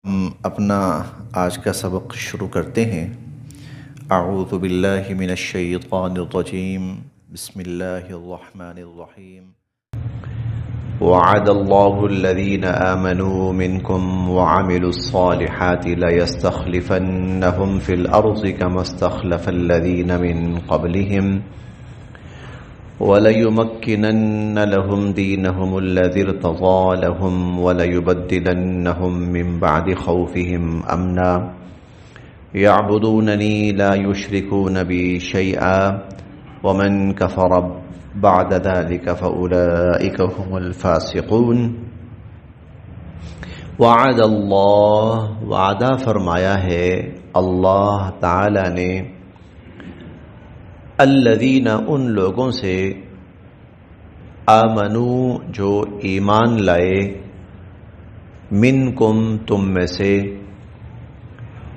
ہم اپنا آج کا سبق شروع کرتے ہیں۔ اعوذ باللہ من الشیطان الرجیم، بسم اللہ الرحمن الرحیم۔ وعد اللہ الذین آمنوا منکم وعملوا الصالحات لیستخلفنہم فی الارض کما استخلف الذین من قبلہم وَلَيُمَكِّنَنَّ لَهُمْ دِينَهُمُ الَّذِي ارْتَضَىٰ لَهُمْ وَلَيُبَدِّلَنَّهُمْ مِنْ بَعْدِ خَوْفِهِمْ أَمْنًا يَعْبُدُونَنِي لَا يُشْرِكُونَ بِي شَيْئًا وَمَنْ كَفَرَ بَعْدَ ذَلِكَ فَأُولَٰئِكَ هُمُ الْفَاسِقُونَ۔ وعد اللہ، وعدہ فرمایا ہے اللہ تعالی نے، الذین ان لوگوں سے، آمنو جو ایمان لائے، منکم تم میں سے،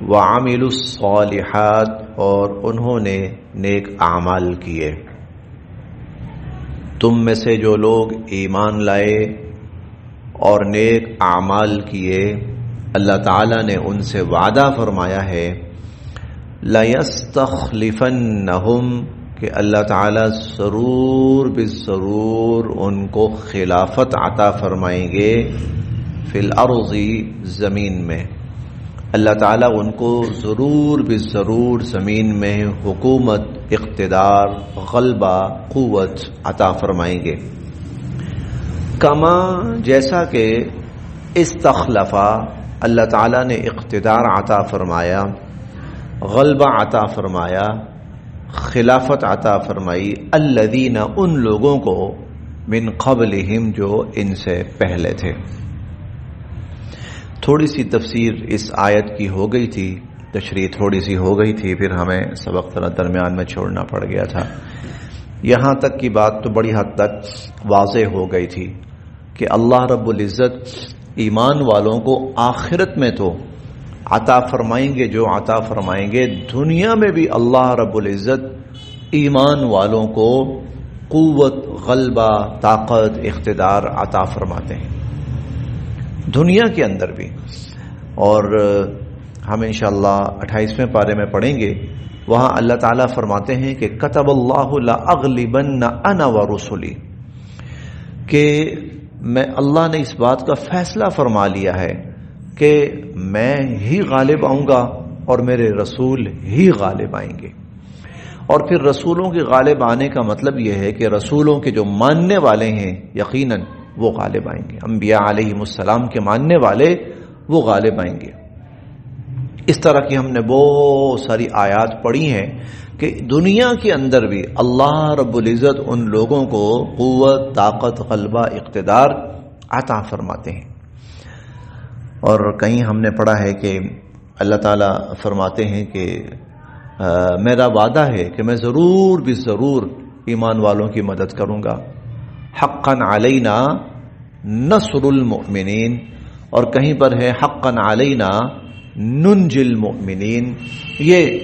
وعملوا الصالحات اور انہوں نے نیک اعمال کیے۔ تم میں سے جو لوگ ایمان لائے اور نیک اعمال کیے، اللہ تعالیٰ نے ان سے وعدہ فرمایا ہے لَيَسْتَخْلِفَنَّهُمْ کہ اللہ تعالیٰ ضرور بالضرور ان کو خلافت عطا فرمائیں گے، فی الارض زمین میں، اللہ تعالیٰ ان کو ضرور بالضرور زمین میں حکومت، اقتدار، غلبہ، قوت عطا فرمائیں گے۔ کما جیسا کہ استخلفا اللہ تعالیٰ نے اقتدار عطا فرمایا، غلبہ عطا فرمایا، خلافت عطا فرمائی، الذین ان لوگوں کو، من قبلہم جو ان سے پہلے تھے۔ تھوڑی سی تفسیر اس آیت کی ہو گئی تھی، تشریح تھوڑی سی ہو گئی تھی، پھر ہمیں سبق درمیان میں چھوڑنا پڑ گیا تھا۔ یہاں تک کی بات تو بڑی حد تک واضح ہو گئی تھی کہ اللہ رب العزت ایمان والوں کو آخرت میں تو عطا فرمائیں گے، جو عطا فرمائیں گے، دنیا میں بھی اللہ رب العزت ایمان والوں کو قوت، غلبہ، طاقت، اقتدار عطا فرماتے ہیں، دنیا کے اندر بھی۔ اور ہم انشاءاللہ 28ویں پارے میں پڑھیں گے، وہاں اللہ تعالیٰ فرماتے ہیں کہ کتب اللہ لأغلبن انا ورسلی، کہ اللہ نے اس بات کا فیصلہ فرما لیا ہے کہ میں ہی غالب آؤں گا اور میرے رسول ہی غالب آئیں گے۔ اور پھر رسولوں کے غالب آنے کا مطلب یہ ہے کہ رسولوں کے جو ماننے والے ہیں یقیناً وہ غالب آئیں گے، انبیاء علیہم السلام کے ماننے والے وہ غالب آئیں گے۔ اس طرح کی ہم نے بہت ساری آیات پڑھی ہیں کہ دنیا کے اندر بھی اللہ رب العزت ان لوگوں کو قوت، طاقت، غلبہ، اقتدار عطا فرماتے ہیں۔ اور کہیں ہم نے پڑھا ہے کہ اللہ تعالیٰ فرماتے ہیں کہ میرا وعدہ ہے کہ میں ضرور بالضرور ایمان والوں کی مدد کروں گا، حقا علینا نصر المؤمنین، اور کہیں پر ہے حقا علینا ننجی المؤمنین۔ یہ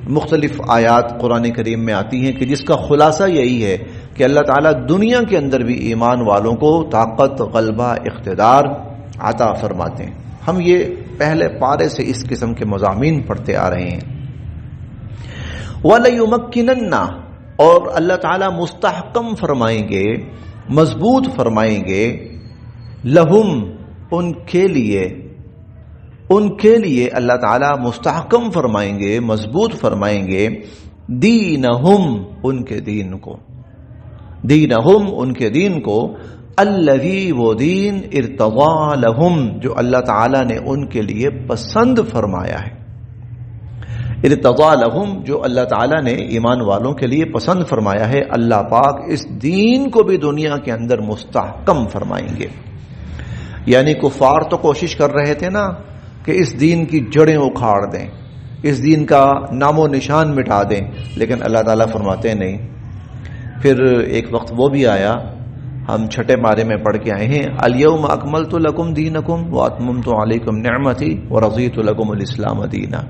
مختلف آیات قرآن کریم میں آتی ہیں کہ جس کا خلاصہ یہی ہے کہ اللہ تعالیٰ دنیا کے اندر بھی ایمان والوں کو طاقت، غلبہ، اقتدار عطا فرماتے ہیں۔ ہم یہ پہلے پارے سے اس قسم کے مضامین پڑھتے آ رہے ہیں۔ وَلَيُمَكِّنَنَّ اور اللہ تعالیٰ مستحکم فرمائیں گے، مضبوط فرمائیں گے، لہم ان کے لیے اللہ تعالیٰ مستحکم فرمائیں گے، مضبوط فرمائیں گے، دینہم ان کے دین کو، دینہم ان کے دین کو، الذی وہ دین ارتضیٰ لہم جو اللہ تعالیٰ نے ان کے لیے پسند فرمایا ہے، ارتضیٰ لہم جو اللہ تعالیٰ نے ایمان والوں کے لیے پسند فرمایا ہے، اللہ پاک اس دین کو بھی دنیا کے اندر مستحکم فرمائیں گے۔ یعنی کفار تو کوشش کر رہے تھے نا کہ اس دین کی جڑیں اکھاڑ دیں، اس دین کا نام و نشان مٹا دیں، لیکن اللہ تعالیٰ فرماتے ہیں نہیں۔ پھر ایک وقت وہ بھی آیا، ہم چھٹے پارے میں پڑھ کے آئے ہیں، الیوم اکملت لکم دینکم واتممت علیکم نعمتی ورضیت لکم الاسلام دینا،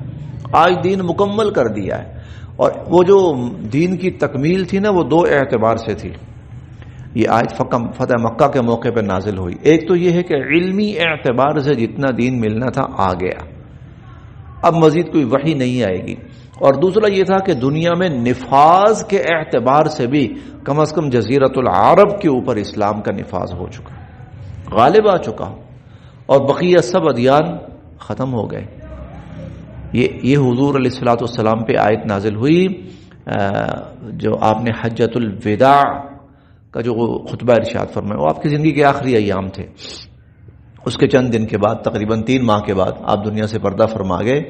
آج دین مکمل کر دیا ہے۔ اور وہ جو دین کی تکمیل تھی نا، وہ دو اعتبار سے تھی۔ یہ آیت فتح مکہ کے موقع پہ نازل ہوئی. ایک تو یہ ہے کہ علمی اعتبار سے جتنا دین ملنا تھا آ گیا، اب مزید کوئی وحی نہیں آئے گی. اور دوسرا یہ تھا کہ دنیا میں نفاذ کے اعتبار سے بھی کم از کم جزیرۃ العرب کے اوپر اسلام کا نفاذ ہو چکا، غالب آ چکا، اور بقیہ سب ادیان ختم ہو گئے. یہ حضور علیہ الصلوۃ والسلام پہ آیت نازل ہوئی جو آپ نے حجۃ الوداع کا جو خطبہ ارشاد فرمایا، وہ آپ کی زندگی کے آخری ایام تھے. اس کے چند دن کے بعد، تقریباً 3 ماہ کے بعد آپ دنیا سے پردہ فرما گئے.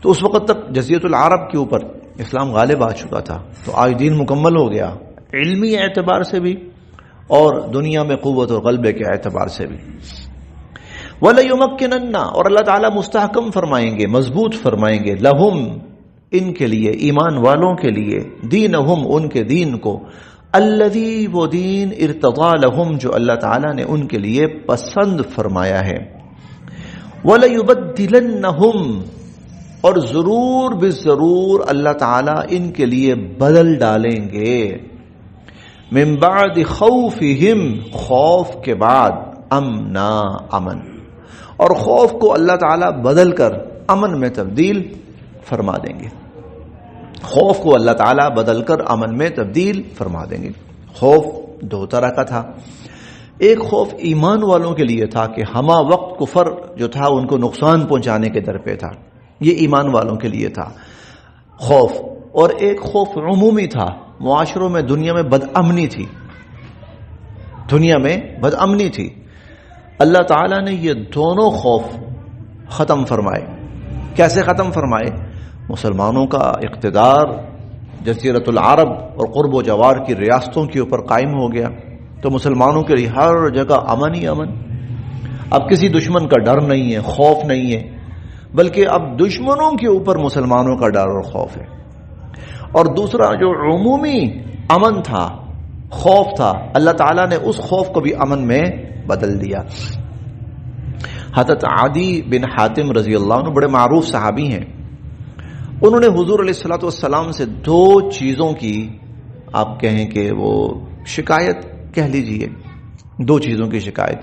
تو اس وقت تک جزیرۃ العرب کے اوپر اسلام غالب آ چکا تھا. تو آج دین مکمل ہو گیا، علمی اعتبار سے بھی اور دنیا میں قوت اور غلبے کے اعتبار سے بھی. وَلَيُمَكِّنَنَّ، اور اللہ تعالیٰ مستحکم فرمائیں گے، مضبوط فرمائیں گے، لَهُمْ، ان کے لیے، ایمان والوں کے لیے، دینہم، ان کے دین کو، الذی، وہ دین، ارتضی لہم، جو اللہ تعالیٰ نے ان کے لیے پسند فرمایا ہے. وَلَيُبَدِّلَنَّهُمْ، اور ضرور بالضرور اللہ تعالیٰ ان کے لیے بدل ڈالیں گے، من بعد خوفہم، خوف کے بعد، امنا، امن. اور خوف کو اللہ تعالیٰ بدل کر امن میں تبدیل فرما دیں گے. خوف کو اللہ تعالیٰ بدل کر امن میں تبدیل فرما دیں گے. خوف 2 طرح کا تھا. ایک خوف ایمان والوں کے لیے تھا کہ ہمہ وقت کفر جو تھا ان کو نقصان پہنچانے کے در پہ تھا، یہ ایمان والوں کے لیے تھا خوف. اور ایک خوف عمومی تھا، معاشروں میں، دنیا میں بد امنی تھی، دنیا میں بد امنی تھی. اللہ تعالیٰ نے یہ دونوں خوف ختم فرمائے. کیسے ختم فرمائے؟ مسلمانوں کا اقتدار جزیرۃ العرب اور قرب و جوار کی ریاستوں کے اوپر قائم ہو گیا، تو مسلمانوں کے لیے ہر جگہ امن ہی امن. اب کسی دشمن کا ڈر نہیں ہے، خوف نہیں ہے، بلکہ اب دشمنوں کے اوپر مسلمانوں کا ڈر اور خوف ہے. اور دوسرا جو عمومی امن تھا، خوف تھا، اللہ تعالیٰ نے اس خوف کو بھی امن میں بدل دیا. حضرت عدی بن حاتم رضی اللہ عنہ بڑے معروف صحابی ہیں. انہوں نے حضور علیہ الصلوۃ والسلام سے 2 چیزوں کی، آپ کہیں کہ وہ شکایت کہہ لیجئے، 2 چیزوں کی شکایت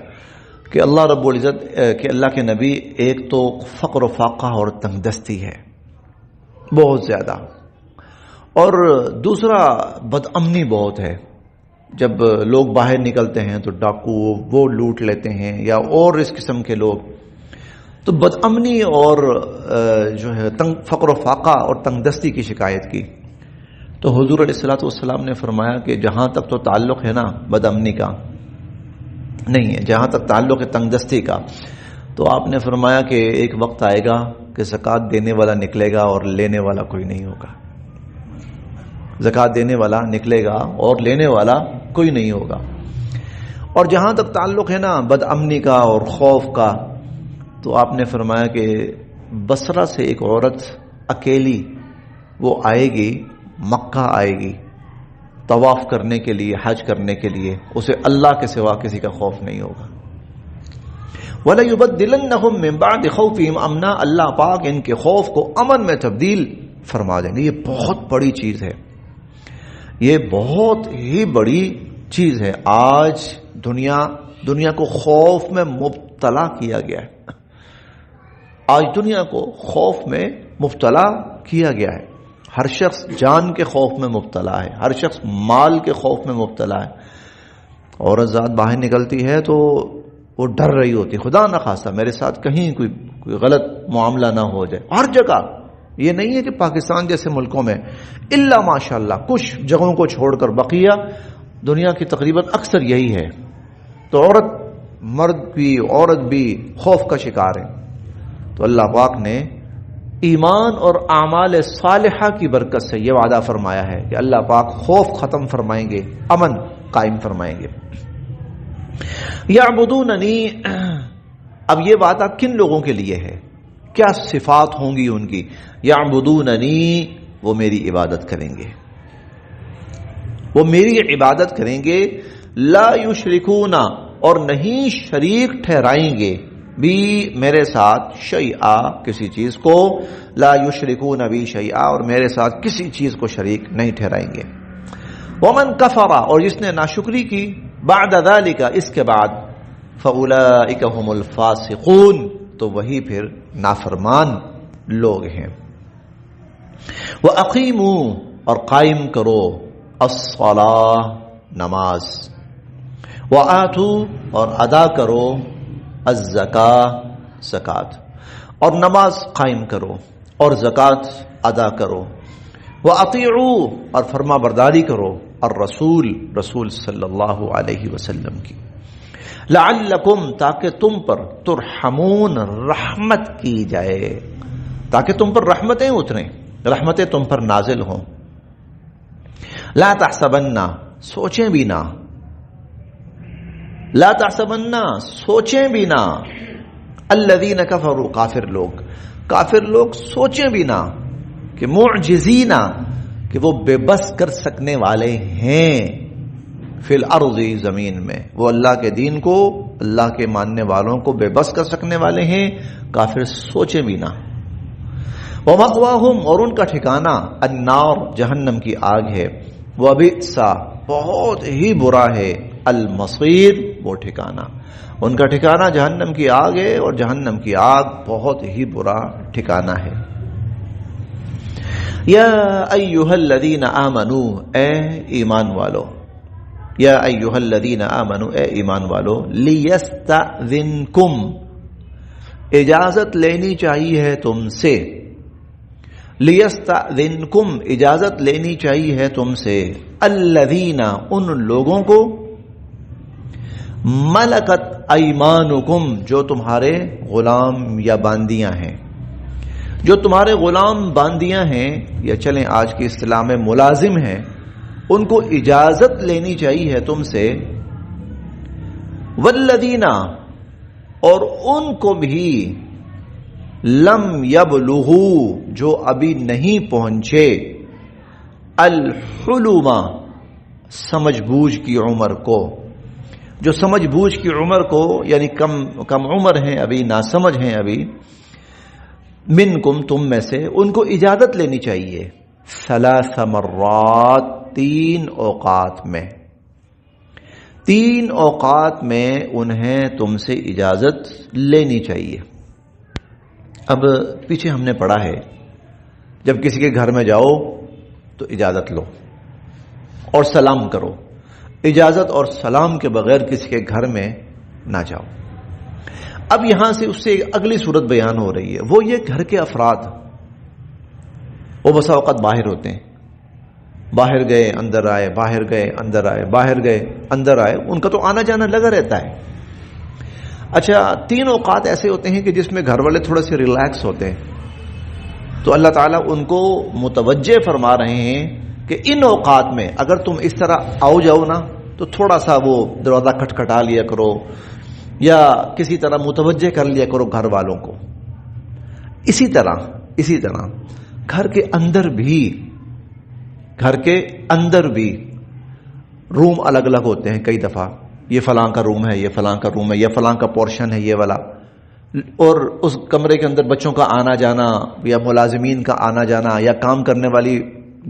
کہ اللہ رب العزت، کہ اللہ کے نبی، ایک تو فقر و فاقہ اور تنگ دستی ہے بہت زیادہ، اور دوسرا بد امنی بہت ہے. جب لوگ باہر نکلتے ہیں تو ڈاکو وہ لوٹ لیتے ہیں یا اور اس قسم کے لوگ. تو بد امنی اور جو ہے فقر و فاقہ اور تنگ دستی کی شکایت کی. تو حضور علیہ الصلوۃ والسلام نے فرمایا کہ جہاں تک تو تعلق ہے نا بد امنی کا نہیں ہے، جہاں تک تعلق ہے تنگ دستی کا، تو آپ نے فرمایا کہ ایک وقت آئے گا کہ زکوٰۃ دینے والا نکلے گا اور لینے والا کوئی نہیں ہوگا. زکوٰۃ دینے والا نکلے گا اور لینے والا کوئی نہیں ہوگا. اور جہاں تک تعلق ہے نا بد امنی کا اور خوف کا، تو آپ نے فرمایا کہ بصرہ سے ایک عورت اکیلی وہ آئے گی، مکہ آئے گی طواف کرنے کے لیے، حج کرنے کے لیے، اسے اللہ کے سوا کسی کا خوف نہیں ہوگا. وَلَيُبَدِّلَنَّهُم مِّن بَعْدِ خَوْفِهِمْ أَمْنًا، اللہ پاک ان کے خوف کو امن میں تبدیل فرما دیں گے. یہ بہت بڑی چیز ہے، یہ بہت ہی بڑی چیز ہے. آج دنیا کو خوف میں مبتلا کیا گیا ہے. آج دنیا کو خوف میں مبتلا کیا گیا ہے. ہر شخص جان کے خوف میں مبتلا ہے، ہر شخص مال کے خوف میں مبتلا ہے. عورت ذات باہر نکلتی ہے تو وہ ڈر رہی ہوتی، خدا نہ خواستہ میرے ساتھ کہیں کوئی غلط معاملہ نہ ہو جائے. ہر جگہ، یہ نہیں ہے کہ پاکستان جیسے ملکوں میں الا ماشاءاللہ کچھ جگہوں کو چھوڑ کر بقیہ دنیا کی تقریباً اکثر یہی ہے. تو مرد بھی عورت بھی خوف کا شکار ہے. تو اللہ پاک نے ایمان اور اعمال صالحہ کی برکت سے یہ وعدہ فرمایا ہے کہ اللہ پاک خوف ختم فرمائیں گے، امن قائم فرمائیں گے. یعبدوننی، اب یہ وعدہ کن لوگوں کے لیے ہے؟ کیا صفات ہوں گی ان کی؟ یعبدوننی، وہ میری عبادت کریں گے، وہ میری عبادت کریں گے. لا یشرکون، اور نہیں شریک ٹھہرائیں گے، بھی میرے ساتھ شیئا، کسی چیز کو. لا یشرکون بی شیئا، اور میرے ساتھ کسی چیز کو شریک نہیں ٹھہرائیں گے. ومن کفر، اور جس نے ناشکری کی، بعد ذلك اس کے بعد فاولئک هم الفاسقون تو وہی پھر نافرمان لوگ ہیں. واقیموا اور قائم کرو الصلاۃ نماز، وآتوا اور ادا کرو الزکاۃ زکات، اور نماز قائم کرو اور زکات ادا کرو، وَأَطِيعُوا اور فرما برداری کرو الرسول رسول صلی اللہ علیہ وسلم کی، لعلکم تاکہ تم پر ترحمون رحمت کی جائے، تاکہ تم پر رحمتیں اتریں، رحمتیں تم پر نازل ہوں. لا تحسبن سوچیں بھی نہ، لا تحسبن سوچیں بھی نہ، الذین کفروا کافر لوگ سوچیں بھی نہ کہ معجزین کہ وہ بے بس کر سکنے والے ہیں فی الارض زمین میں، وہ اللہ کے دین کو، اللہ کے ماننے والوں کو بے بس کر سکنے والے ہیں، کافر سوچیں بھی نہ. ومأواہم اور ان کا ٹھکانہ النار جہنم کی آگ ہے، وبئس بہت ہی برا ہے المصیر وہ ٹھکانہ، ان کا ٹھکانہ جہنم کی آگ ہے اور جہنم کی آگ بہت ہی برا ٹھکانہ ہے. یا ایھا الذین آمنوا اے ایمان والو، یا ایھا الذین آمنوا اے ایمان والو، لیستأذنکم اجازت لینی چاہیے ہے تم سے، لیستأذنکم اجازت لینی چاہیے ہے تم سے، الذین ان لوگوں کو، ملکت ایمانکم جو تمہارے غلام یا باندیاں ہیں، جو تمہارے غلام باندیاں ہیں یا چلیں آج کی اصطلاح میں ملازم ہیں، ان کو اجازت لینی چاہیے ہے تم سے، والذین اور ان کو بھی لم یبلغوا جو ابھی نہیں پہنچے، الحلم سمجھ بوجھ کی عمر کو، جو سمجھ بوجھ کی عمر کو یعنی کم عمر ہیں ابھی، ناسمجھ ہیں ابھی، منکم تم میں سے، ان کو اجازت لینی چاہیے 3 مرات 3 اوقات میں، 3 اوقات میں انہیں تم سے اجازت لینی چاہیے. اب پیچھے ہم نے پڑھا ہے جب کسی کے گھر میں جاؤ تو اجازت لو اور سلام کرو، اجازت اور سلام کے بغیر کسی کے گھر میں نہ جاؤ. اب یہاں سے اس سے اگلی صورت بیان ہو رہی ہے، وہ یہ گھر کے افراد وہ بسا اوقات باہر ہوتے ہیں، باہر گئے اندر آئے، باہر گئے اندر آئے، باہر گئے اندر آئے، ان کا تو آنا جانا لگا رہتا ہے. اچھا 3 اوقات ایسے ہوتے ہیں کہ جس میں گھر والے تھوڑے سے ریلیکس ہوتے ہیں، تو اللہ تعالیٰ ان کو متوجہ فرما رہے ہیں کہ ان اوقات میں اگر تم اس طرح آؤ جاؤ نا تو تھوڑا سا وہ دروازہ کھٹکھٹا لیا کرو یا کسی طرح متوجہ کر لیا کرو گھر والوں کو. اسی طرح گھر کے اندر بھی روم الگ الگ ہوتے ہیں. کئی دفعہ یہ فلاں کا روم ہے، یہ فلاں کا روم ہے، یہ فلاں کا پورشن ہے، یہ والا، اور اس کمرے کے اندر بچوں کا آنا جانا یا ملازمین کا آنا جانا یا کام کرنے والی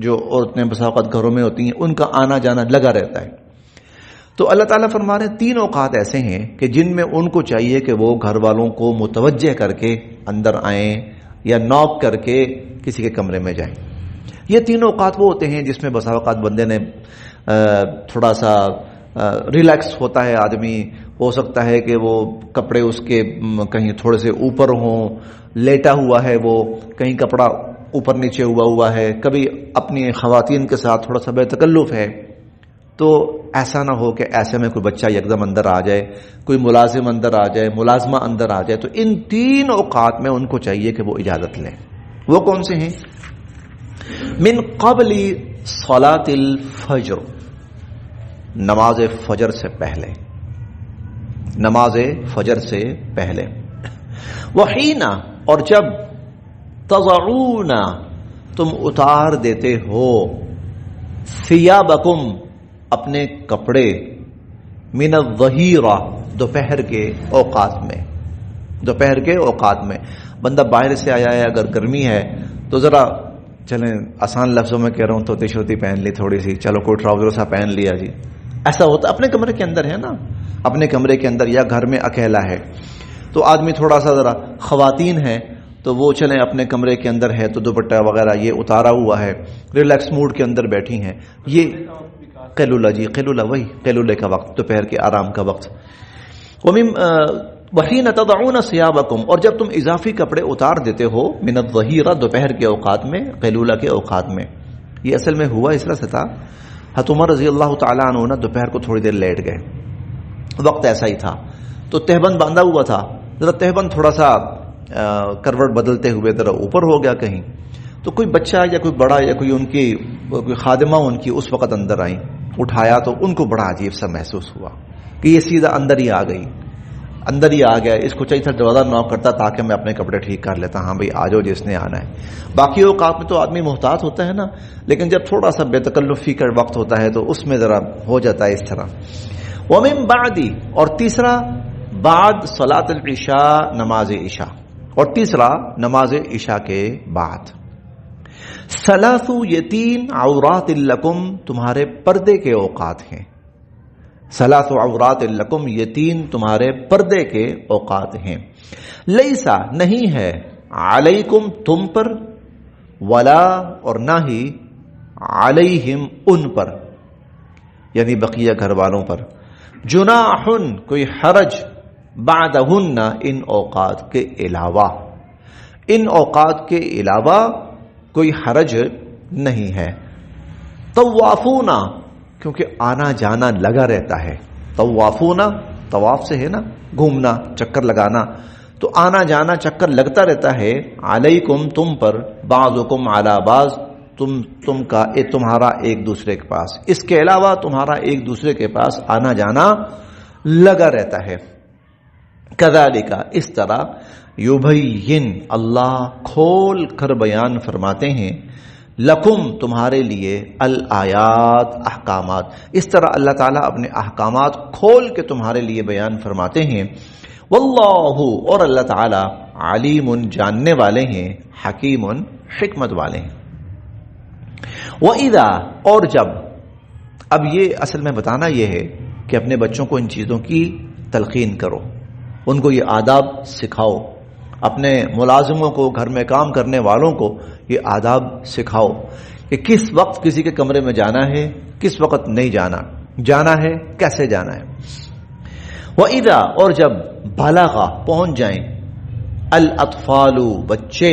جو عورتیں بسا اوقات گھروں میں ہوتی ہیں ان کا آنا جانا لگا رہتا ہے. تو اللہ تعالیٰ فرما رہے ہیں 3 اوقات ایسے ہیں کہ جن میں ان کو چاہیے کہ وہ گھر والوں کو متوجہ کر کے اندر آئیں یا نوک کر کے کسی کے کمرے میں جائیں. یہ 3 اوقات وہ ہوتے ہیں جس میں بسا اوقات بندے نے تھوڑا سا ریلیکس ہوتا ہے آدمی، ہو سکتا ہے کہ وہ کپڑے اس کے کہیں تھوڑے سے اوپر ہوں، لیٹا ہوا ہے، وہ کہیں کپڑا اوپر نیچے ہوا ہے، کبھی اپنی خواتین کے ساتھ تھوڑا سا بے تکلف ہے. تو ایسا نہ ہو کہ ایسے میں کوئی بچہ یکدم اندر آ جائے، کوئی ملازم اندر آ جائے، ملازمہ اندر آ جائے. تو ان 3 اوقات میں ان کو چاہیے کہ وہ اجازت لیں. وہ کون سے ہیں؟ من قبل صلاۃ الفجر، نماز فجر سے پہلے، نماز فجر سے پہلے. وحین اور جب تضعون تم اتار دیتے ہو، ثیابکم اپنے کپڑے، من الظہیرہ دوپہر کے اوقات میں، دوپہر کے اوقات میں. بندہ باہر سے آیا ہے، اگر گرمی ہے تو ذرا چلیں آسان لفظوں میں کہہ رہا ہوں تو ٹی شرٹ پہن لی تھوڑی سی، چلو کوئی ٹراؤزر سا پہن لیا جی، ایسا ہوتا اپنے کمرے کے اندر ہے نا، اپنے کمرے کے اندر یا گھر میں اکیلا ہے تو آدمی تھوڑا سا ذرا، خواتین ہیں تو وہ چلیں اپنے کمرے کے اندر ہے تو دوپٹہ وغیرہ یہ اتارا ہوا ہے، ریلیکس موڈ کے اندر بیٹھی ہیں، یہ قیلولہ، جی قیلولہ، وہی قیلولے کا وقت، دوپہر کے آرام کا وقت۔ وَحِينَ تَضَعُونَ ثِيَابَكُمْ، اور جب تم اضافی کپڑے اتار دیتے ہو، من الظہیرہ، دوپہر کے اوقات میں، قیلولہ کے اوقات میں۔ یہ اصل میں ہوا اس طرح سے تھا، حضرت عمر رضی اللہ تعالیٰ عنہ نے دوپہر کو تھوڑی دیر لیٹ گئے، وقت ایسا ہی تھا تو تہبند باندھا ہوا تھا، ذرا تہبند تھوڑا سا کروٹ بدلتے ہوئے ذرا اوپر ہو گیا کہیں، تو کوئی بچہ یا کوئی بڑا یا کوئی ان کی کوئی خادمہ ان کی اس وقت اندر آئیں، اٹھایا تو ان کو بڑا عجیب سا محسوس ہوا کہ یہ سیدھا اندر ہی آ گئی، اندر ہی آ گیا، اس کو چاہیے تھا دروازہ نوک کرتا تاکہ میں اپنے کپڑے ٹھیک کر لیتا، ہاں بھائی آ جاؤ جس نے آنا ہے۔ باقی اوقات میں تو آدمی محتاط ہوتا ہے نا، لیکن جب تھوڑا سا بے تکلفی کا وقت ہوتا ہے تو اس میں ذرا ہو جاتا ہے اس طرح۔ وَمِن بَعْدِ، اور تیسرا بعد صلاۃ العشاء، نماز عشاء، اور تیسرا نماز عشاء کے بعد۔ ثلاث، یہ تین، عورات لکم، تمہارے پردے کے اوقات ہیں۔ ثلاث عورات لکم، یہ تین تمہارے پردے کے اوقات ہیں۔ لیسا، نہیں ہے، علیکم، تم پر، ولا، اور نہ ہی، علیہم، ان پر، یعنی بقیہ گھر والوں پر، جناح، کوئی حرج، بعدہن، ان اوقات کے علاوہ، ان اوقات کے علاوہ کوئی حرج نہیں ہے۔ طوافون، کیونکہ آنا جانا لگا رہتا ہے، طوافون، طواف سے ہے نا گھومنا، چکر لگانا، تو آنا جانا چکر لگتا رہتا ہے، علیکم، تم پر، بعضکم علی بعض، تم کا تمہارا ایک دوسرے کے پاس، اس کے علاوہ تمہارا ایک دوسرے کے پاس آنا جانا لگا رہتا ہے۔ کذالک، اس طرح، یبین، اللہ کھول کر بیان فرماتے ہیں، لکم، تمہارے لیے، الآیات، احکامات، اس طرح اللہ تعالیٰ اپنے احکامات کھول کے تمہارے لیے بیان فرماتے ہیں۔ واللہ، اور اللہ تعالیٰ، علیم، جاننے والے ہیں، حکیم، حکمت والے ہیں۔ وَإِذَا، اور جب، اب یہ اصل میں بتانا یہ ہے کہ اپنے بچوں کو ان چیزوں کی تلقین کرو، ان کو یہ آداب سکھاؤ، اپنے ملازموں کو، گھر میں کام کرنے والوں کو یہ آداب سکھاؤ کہ کس وقت کسی کے کمرے میں جانا ہے، کس وقت نہیں جانا، جانا ہے کیسے جانا ہے۔ وَإِذَا، اور جب، بلغ، پہنچ جائیں، الاطفال، بچے،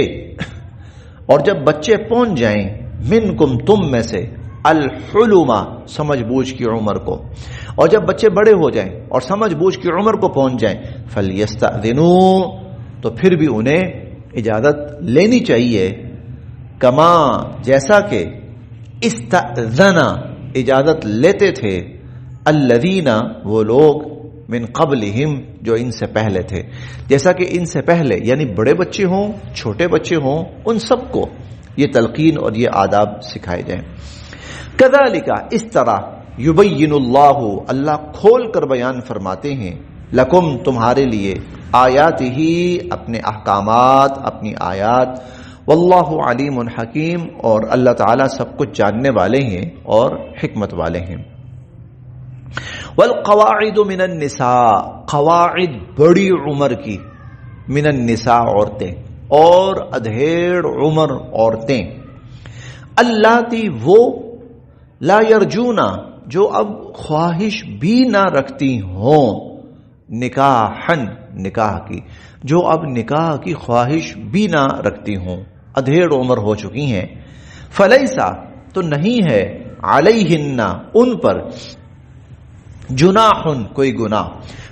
اور جب بچے پہنچ جائیں، منکم، تم میں سے، الحلم، سمجھ بوجھ کی عمر کو، اور جب بچے بڑے ہو جائیں اور سمجھ بوجھ کی عمر کو پہنچ جائیں، فَلْيَسْتَأْذِنُوا، تو پھر بھی انہیں اجازت لینی چاہیے، کما، جیسا کہ، استأذن، اجازت لیتے تھے، الذین، وہ لوگ، من قبلہم، جو ان سے پہلے تھے، جیسا کہ ان سے پہلے، یعنی بڑے بچے ہوں، چھوٹے بچے ہوں، ان سب کو یہ تلقین اور یہ آداب سکھائے جائیں۔ کذالک، اس طرح، یبین اللہ، اللہ کھول کر بیان فرماتے ہیں، لکم، تمہارے لیے، آیات ہی، اپنے احکامات، اپنی آیات، واللہ علیم حکیم، اور اللہ تعالیٰ سب کچھ جاننے والے ہیں اور حکمت والے ہیں۔ والقواعد من النساء، قواعد، بڑی عمر کی، من النساء، عورتیں، اور ادھیڑ عمر عورتیں، اللاتی، وہ، لا یرجونا، جو اب خواہش بھی نہ رکھتی ہوں، نکاحن، نکاح کی، جو اب نکاح کی خواہش بھی نہ رکھتی ہوں، ادھیڑ عمر ہو چکی ہیں، فلیسا، تو نہیں ہے، علیہن، ان پر، جناحن، کوئی گناہ،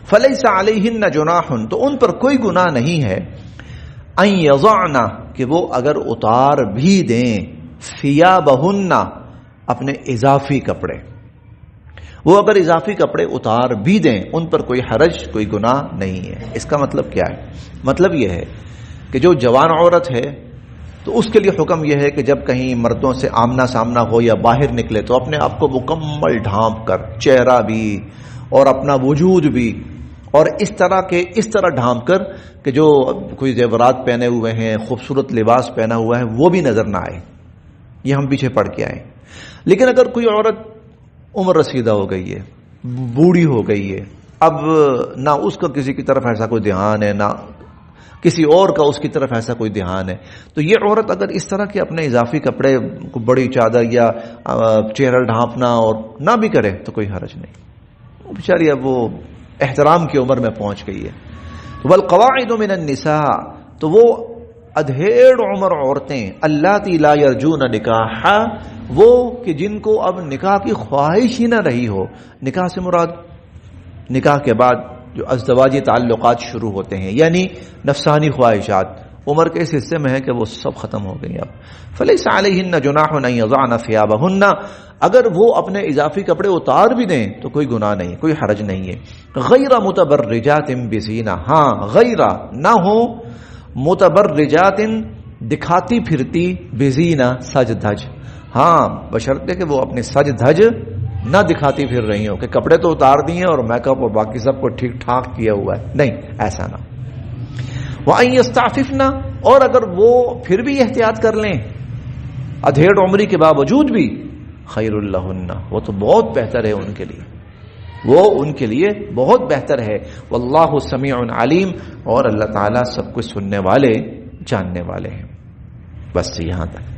فلیسا علیہن جناحن، تو ان پر کوئی گناہ نہیں ہے، ان یضعن، کہ وہ اگر اتار بھی دیں، ثیابہن، اپنے اضافی کپڑے، وہ اگر اضافی کپڑے اتار بھی دیں، ان پر کوئی حرج، کوئی گناہ نہیں ہے۔ اس کا مطلب کیا ہے؟ مطلب یہ ہے کہ جو جوان عورت ہے تو اس کے لیے حکم یہ ہے کہ جب کہیں مردوں سے آمنا سامنا ہو یا باہر نکلے تو اپنے آپ کو مکمل ڈھانپ کر، چہرہ بھی اور اپنا وجود بھی، اور اس طرح ڈھانپ کر کہ جو کوئی زیورات پہنے ہوئے ہیں، خوبصورت لباس پہنا ہوا ہے، وہ بھی نظر نہ آئے۔ یہ ہم پیچھے پڑھ کے آئے۔ لیکن اگر کوئی عورت عمر رسیدہ ہو گئی ہے، بوڑھی ہو گئی ہے، اب نہ اس کا کسی کی طرف ایسا کوئی دھیان ہے، نہ کسی اور کا اس کی طرف ایسا کوئی دھیان ہے، تو یہ عورت اگر اس طرح کے اپنے اضافی کپڑے کو بڑی چادر یا چہرہ ڈھانپنا اور نہ بھی کرے تو کوئی حرج نہیں، وہ بیچاری اب وہ احترام کی عمر میں پہنچ گئی ہے۔ والقواعد من النساء، تو وہ ادھیڑ عمر عورتیں، اللاتی لا یرجون نکاحا، وہ کہ جن کو اب نکاح کی خواہش ہی نہ رہی ہو۔ نکاح سے مراد نکاح کے بعد جو ازدواجی تعلقات شروع ہوتے ہیں، یعنی نفسانی خواہشات، عمر کے اس حصے میں ہے کہ وہ سب ختم ہو گئی اب۔ فلیس علیہن جناح ان یضعن ثیابہن، اگر وہ اپنے اضافی کپڑے اتار بھی دیں تو کوئی گناہ نہیں، کوئی حرج نہیں ہے۔ غیر متبرجات بزینہ، ہاں غیر نہ ہو، متبرجات دکھاتی پھرتی، بزینہ سج دھج، ہاں بشرطے کہ وہ اپنی سج دھج نہ دکھاتی پھر رہی ہوں کہ کپڑے تو اتار دیے اور میک اپ اور باقی سب کو ٹھیک ٹھاک کیا ہوا ہے، نہیں ایسا نہ۔ وَأَن يَسْتَعْفِفْنَ، اور اگر وہ پھر بھی احتیاط کر لیں ادھیڑ عمری کے باوجود بھی، خیر لہن، وہ تو بہت بہتر ہے ان کے لیے، وہ ان کے لیے بہت بہتر ہے۔ واللہ سمیع علیم، اور اللہ تعالیٰ سب کچھ سننے والے جاننے والے ہیں۔ بس یہاں تک۔